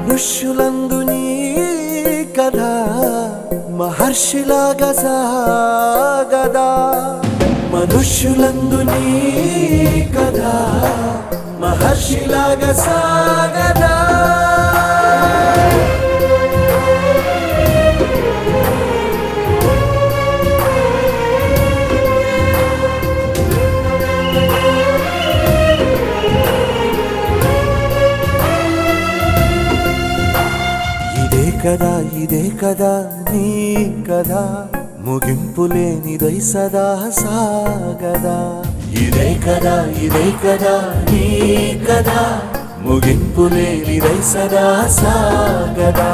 మనుష్యులందు నీ కథ మహర్షిలాగా సాగదా మనుష్యులందు నీ కథ మహర్షిలాగా సాగదా ఇదే కదా నీ కదా ముగింపులేనిదై సదా సాగదా ఇదే కదా నీ కదా ముగింపులేనిదై సదా సాగదా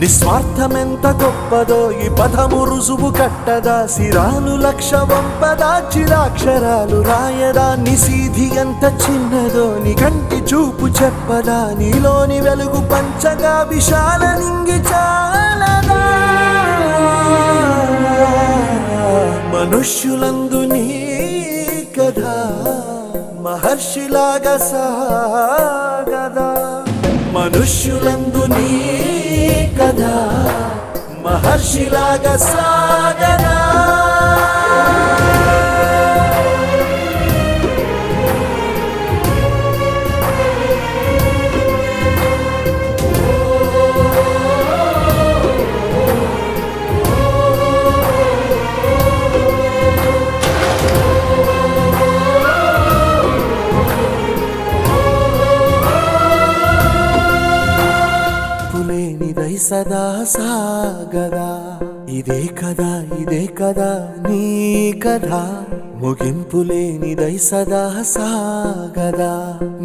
నిస్వార్థమెంత గొప్పదో ఈ పదము రుజువు కట్టదా సిరాలు లక్ష వంపదా చిరాక్షరాలు రాయదా నిసీధి ఎంత చిన్నదో నీ కంటి చూపు చెప్పదా నీలోని వెలుగు పంచగా విశాల నింగి చాలదా మనుష్యులందు నీ కథ మహర్షిలాగా సాగదా మనుష్యులందు నీ కథ మహర్షిలాగా సాగదా సదా సాగదా ఇదే కదా నీ కథ ముగింపులేనిదై సదా సాగదా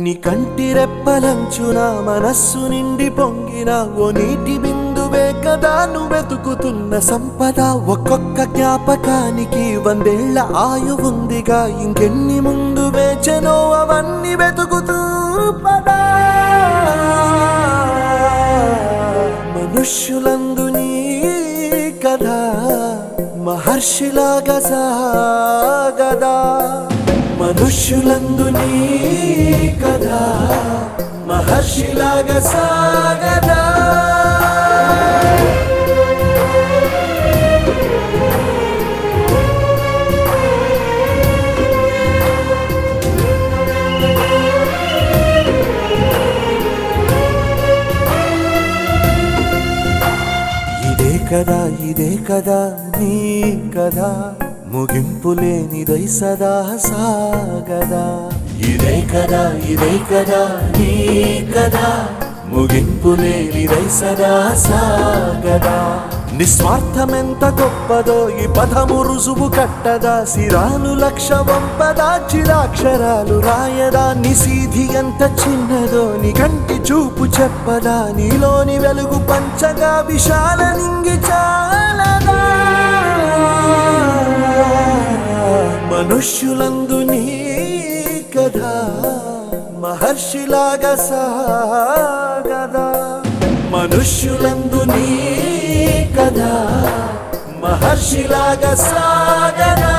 నీ కంటి రెప్పలంచున మనస్సు నిండి పొంగిన ఓ నీటి బిందువే కదా నువ్వెతుకుతున్న సంపద ఒక్కొక్క జ్ఞాపకానికి 100 ఏళ్ల ఆయువుందిగా ఇంకెన్ని ముందు వేచెనో అవన్నీ వెతుకుతూ పదా మనుష్యులందు నీ కథ మహర్షిలాగా సాగదా మనుష్యులందు నీ కథ మహర్షిలాగా సాగదా ఇదే కదా నీ కదా ముగింపులేనిదై సదా సాగదా ఇదే కదా నీ కదా ముగింపులేనిదై సదా సాగదా నిస్వార్థమెంత గొప్పదో ఈ పదము రుజువు కట్టదా సిరాలు లక్ష వంపదా చిరాక్షరాలు రాయదా నిసీధి ఎంత చిన్నదో నీ కంటి చూపు చెప్పదా నీలోని వెలుగు పంచగా విశాల నింగి చాలదా మనుష్యులందు నీ కథ మహర్షిలాగా సాగదా మనుష్యులందు నీ కథ మహర్షిలాగా సాగదా